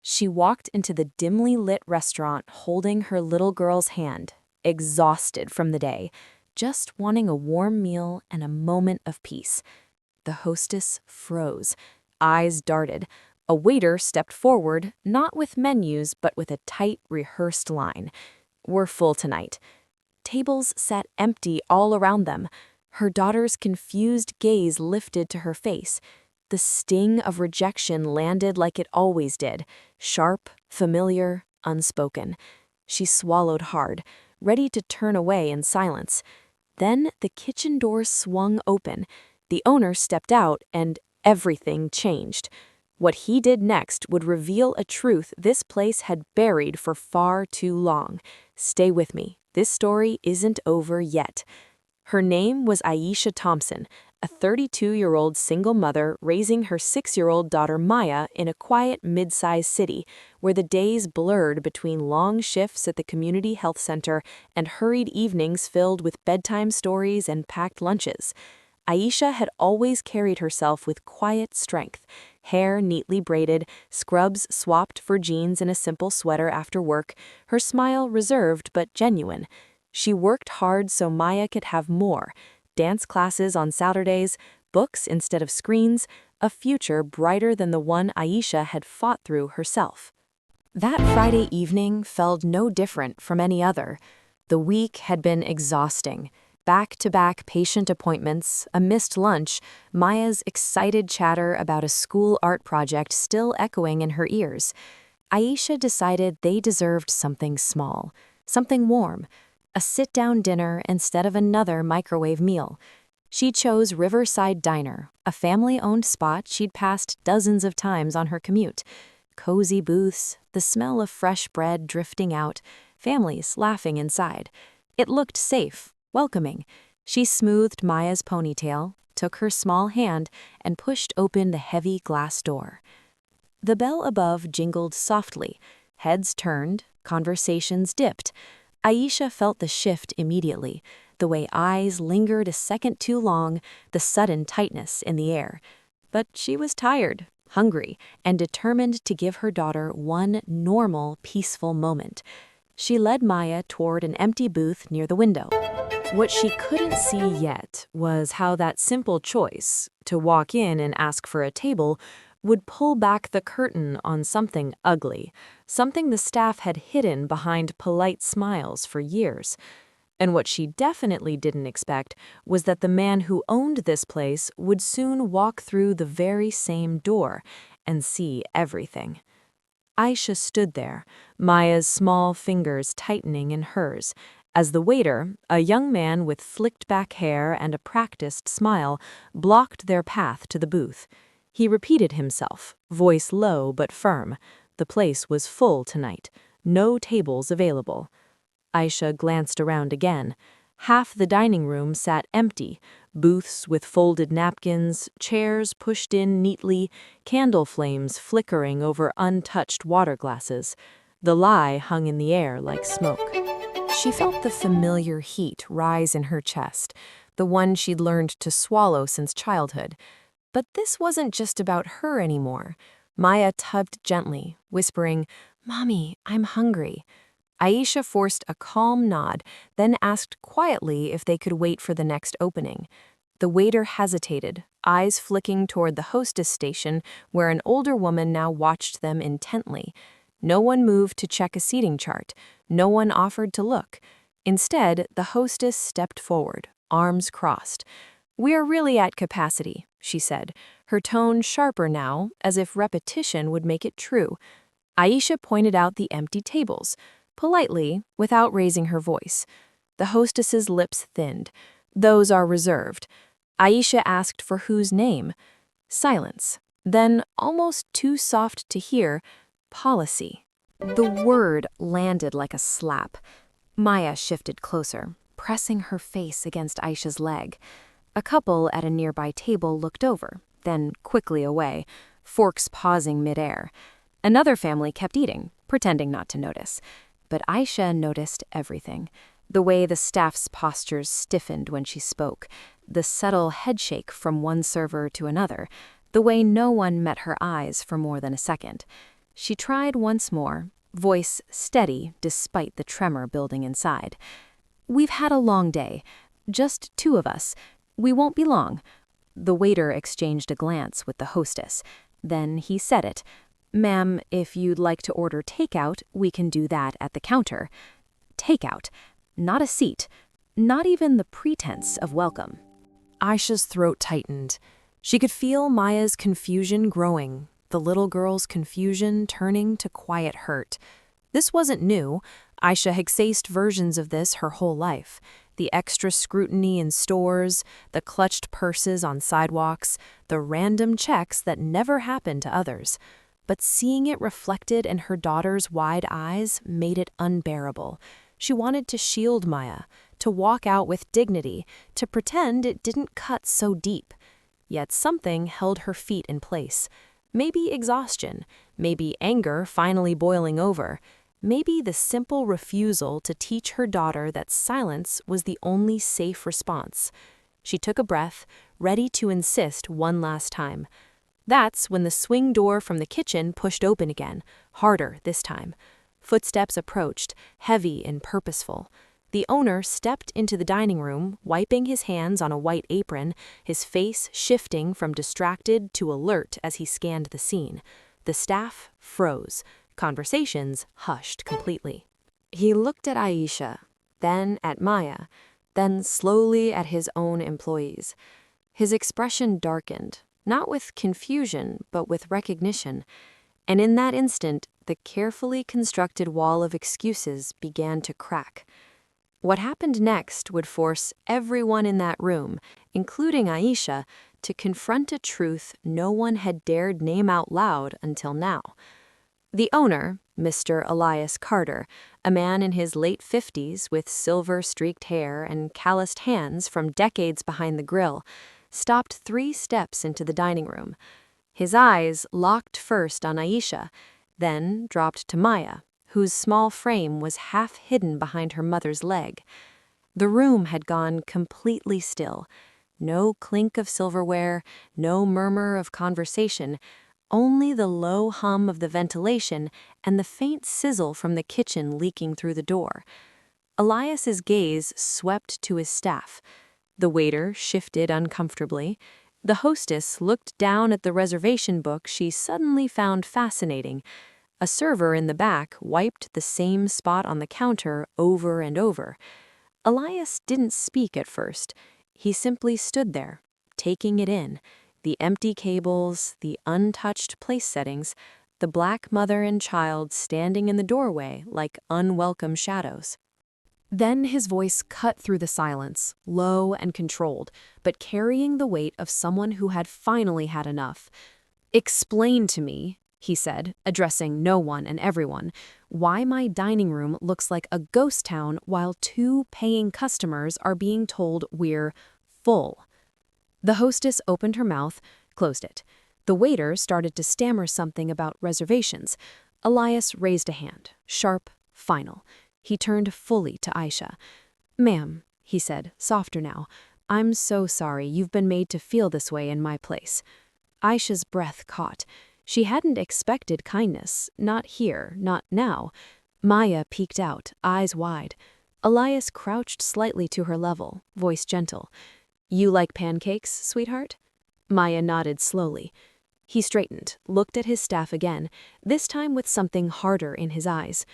She walked into the dimly lit restaurant holding her little girl's hand, exhausted from the day, just wanting a warm meal and a moment of peace. The hostess froze. Eyes darted. A waiter stepped forward, not with menus, but with a tight, rehearsed line. "We're full tonight." Tables sat empty all around them. Her daughter's confused gaze lifted to her face. The sting of rejection landed like it always did, sharp, familiar, unspoken. She swallowed hard, ready to turn away in silence. Then the kitchen door swung open. The owner stepped out, and everything changed. What he did next would reveal a truth this place had buried for far too long. Stay with me. This story isn't over yet. Her name was Aisha Thompson, a 32-year-old single mother raising her 6-year-old daughter Maya in a quiet mid-sized city where the days blurred between long shifts at the community health center and hurried evenings filled with bedtime stories and packed lunches. Aisha had always carried herself with quiet strength, hair neatly braided, scrubs swapped for jeans and a simple sweater after work, her smile reserved but genuine. She worked hard so Maya could have more: dance classes on Saturdays, books instead of screens, a future brighter than the one Aisha had fought through herself. That Friday evening felt no different from any other. The week had been exhausting. Back-to-back patient appointments, a missed lunch, Maya's excited chatter about a school art project still echoing in her ears. Aisha decided they deserved something small, something warm, a sit-down dinner instead of another microwave meal. She chose Riverside Diner, a family-owned spot she'd passed dozens of times on her commute. Cozy booths, the smell of fresh bread drifting out, families laughing inside. It looked safe, welcoming. She smoothed Maya's ponytail, took her small hand, and pushed open the heavy glass door. The bell above jingled softly. Heads turned, conversations dipped. Aisha felt the shift immediately, the way eyes lingered a second too long, the sudden tightness in the air. But she was tired, hungry, and determined to give her daughter one normal, peaceful moment. She led Maya toward an empty booth near the window. What she couldn't see yet was how that simple choice, to walk in and ask for a table, would pull back the curtain on something ugly, something the staff had hidden behind polite smiles for years. And what she definitely didn't expect was that the man who owned this place would soon walk through the very same door and see everything. Aisha stood there, Maya's small fingers tightening in hers, as the waiter, a young man with flicked-back hair and a practiced smile, blocked their path to the booth. He repeated himself, voice low but firm. The place was full tonight. No tables available. Aisha glanced around again. Half the dining room sat empty, booths with folded napkins, chairs pushed in neatly, candle flames flickering over untouched water glasses. The lie hung in the air like smoke. She felt the familiar heat rise in her chest, the one she'd learned to swallow since childhood. But this wasn't just about her anymore. Maya tugged gently, whispering, "Mommy, I'm hungry." Aisha forced a calm nod, then asked quietly if they could wait for the next opening. The waiter hesitated, eyes flicking toward the hostess station where an older woman now watched them intently. No one moved to check a seating chart. No one offered to look. Instead, the hostess stepped forward, arms crossed. "We're really at capacity," she said, her tone sharper now, as if repetition would make it true. Aisha pointed out the empty tables, politely, without raising her voice. The hostess's lips thinned. "Those are reserved." Aisha asked for whose name. Silence. Then, almost too soft to hear, "Policy." The word landed like a slap. Maya shifted closer, pressing her face against Aisha's leg. A couple at a nearby table looked over, then quickly away, forks pausing midair. Another family kept eating, pretending not to notice. But Aisha noticed everything. The way the staff's postures stiffened when she spoke, the subtle headshake from one server to another, the way no one met her eyes for more than a second. She tried once more, voice steady despite the tremor building inside. "We've had a long day. Just two of us. We won't be long." The waiter exchanged a glance with the hostess. Then he said it. "Ma'am, if you'd like to order takeout, we can do that at the counter." Takeout. Not a seat. Not even the pretense of welcome. Aisha's throat tightened. She could feel Maya's confusion growing, the little girl's confusion turning to quiet hurt. This wasn't new. Aisha had faced versions of this her whole life. The extra scrutiny in stores, the clutched purses on sidewalks, the random checks that never happened to others. But seeing it reflected in her daughter's wide eyes made it unbearable. She wanted to shield Maya, to walk out with dignity, to pretend it didn't cut so deep. Yet something held her feet in place. Maybe exhaustion, maybe anger finally boiling over, maybe the simple refusal to teach her daughter that silence was the only safe response. She took a breath, ready to insist one last time. That's when the swing door from the kitchen pushed open again, harder this time. Footsteps approached, heavy and purposeful. The owner stepped into the dining room, wiping his hands on a white apron, his face shifting from distracted to alert as he scanned the scene. The staff froze. Conversations hushed completely. He looked at Aisha, then at Maya, then slowly at his own employees. His expression darkened, not with confusion, but with recognition. And in that instant, the carefully constructed wall of excuses began to crack. What happened next would force everyone in that room, including Aisha, to confront a truth no one had dared name out loud until now. The owner, Mr. Elias Carter, a man in his late 50s with silver-streaked hair and calloused hands from decades behind the grill, stopped 3 steps into the dining room. His eyes locked first on Aisha, then dropped to Maya, whose small frame was half hidden behind her mother's leg. The room had gone completely still. No clink of silverware, no murmur of conversation, only the low hum of the ventilation and the faint sizzle from the kitchen leaking through the door. Elias's gaze swept to his staff. The waiter shifted uncomfortably. The hostess looked down at the reservation book she suddenly found fascinating. A server in the back wiped the same spot on the counter over and over. Elias didn't speak at first. He simply stood there, taking it in. The empty cables, the untouched place settings, the black mother and child standing in the doorway like unwelcome shadows. Then his voice cut through the silence, low and controlled, but carrying the weight of someone who had finally had enough. "Explain to me," he said, addressing no one and everyone, "why my dining room looks like a ghost town while 2 paying customers are being told we're full." The hostess opened her mouth, closed it. The waiter started to stammer something about reservations. Elias raised a hand, sharp, final. He turned fully to Aisha. "Ma'am," he said, softer now, "I'm so sorry you've been made to feel this way in my place." Aisha's breath caught. She hadn't expected kindness, not here, not now. Maya peeked out, eyes wide. Elias crouched slightly to her level, voice gentle. "You like pancakes, sweetheart?" Maya nodded slowly. He straightened, looked at his staff again, this time with something harder in his eyes.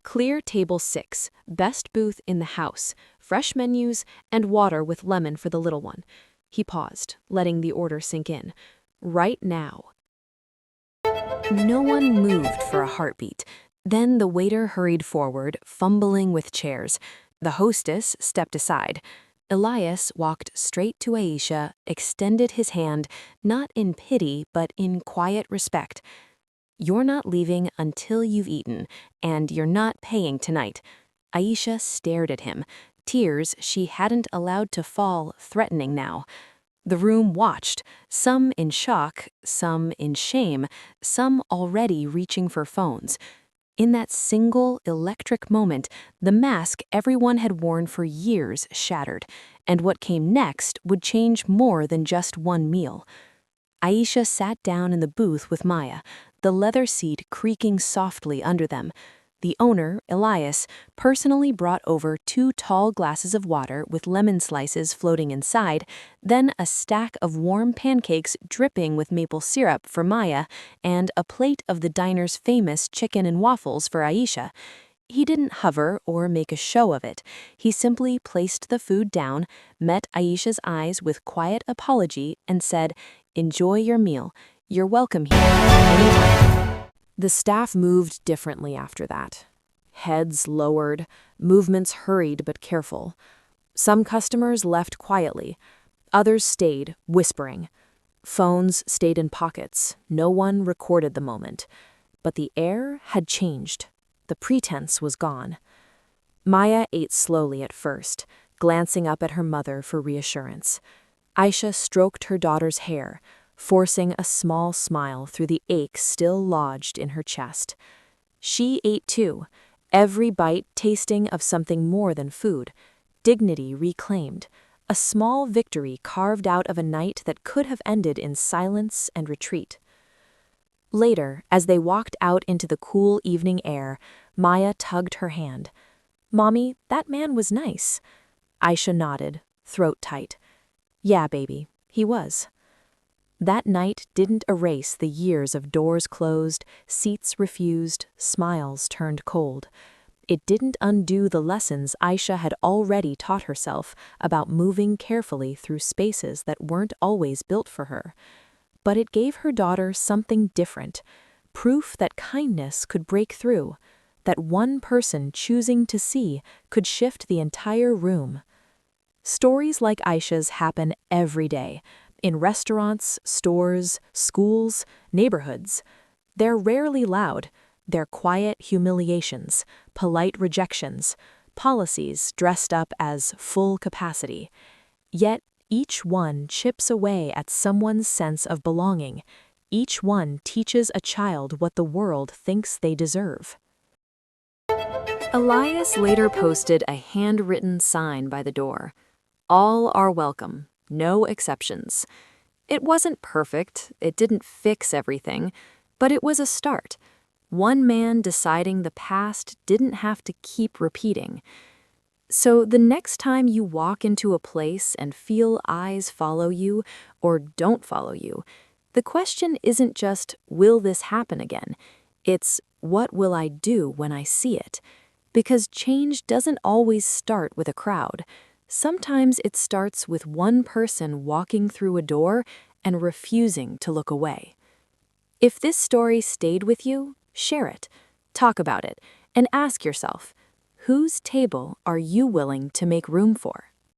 "Clear table 6, best booth in the house, fresh menus, and water with lemon for the little one." He paused, letting the order sink in. "Right now." No one moved for a heartbeat. Then the waiter hurried forward, fumbling with chairs. The hostess stepped aside. Elias walked straight to Aisha, extended his hand, not in pity, but in quiet respect. "You're not leaving until you've eaten, and you're not paying tonight." Aisha stared at him, tears she hadn't allowed to fall threatening now. The room watched, some in shock, some in shame, some already reaching for phones. In that single electric moment, the mask everyone had worn for years shattered, and what came next would change more than just one meal. Aisha sat down in the booth with Maya, the leather seat creaking softly under them. The owner, Elias, personally brought over 2 tall glasses of water with lemon slices floating inside, then a stack of warm pancakes dripping with maple syrup for Maya, and a plate of the diner's famous chicken and waffles for Aisha. He didn't hover or make a show of it. He simply placed the food down, met Aisha's eyes with quiet apology, and said, "Enjoy your meal. You're welcome here anytime." The staff moved differently after that. Heads lowered, movements hurried but careful. Some customers left quietly. Others stayed, whispering. Phones stayed in pockets. No one recorded the moment. But the air had changed. The pretense was gone. Maya ate slowly at first, glancing up at her mother for reassurance. Aisha stroked her daughter's hair, forcing a small smile through the ache still lodged in her chest. She ate too, every bite tasting of something more than food, dignity reclaimed, a small victory carved out of a night that could have ended in silence and retreat. Later, as they walked out into the cool evening air, Maya tugged her hand. "Mommy, that man was nice." Aisha nodded, throat tight. "Yeah, baby, he was." That night didn't erase the years of doors closed, seats refused, smiles turned cold. It didn't undo the lessons Aisha had already taught herself about moving carefully through spaces that weren't always built for her. But it gave her daughter something different, proof that kindness could break through, that one person choosing to see could shift the entire room. Stories like Aisha's happen every day, in restaurants, stores, schools, neighborhoods. They're rarely loud. They're quiet humiliations, polite rejections, policies dressed up as full capacity. Yet each one chips away at someone's sense of belonging. Each one teaches a child what the world thinks they deserve. Elias later posted a handwritten sign by the door. "All are welcome, no exceptions." It wasn't perfect, it didn't fix everything, but it was a start. One man deciding the past didn't have to keep repeating. So the next time you walk into a place and feel eyes follow you or don't follow you, the question isn't just, will this happen again? It's, what will I do when I see it? Because change doesn't always start with a crowd. Sometimes it starts with one person walking through a door and refusing to look away. If this story stayed with you, share it, talk about it, and ask yourself, whose table are you willing to make room for?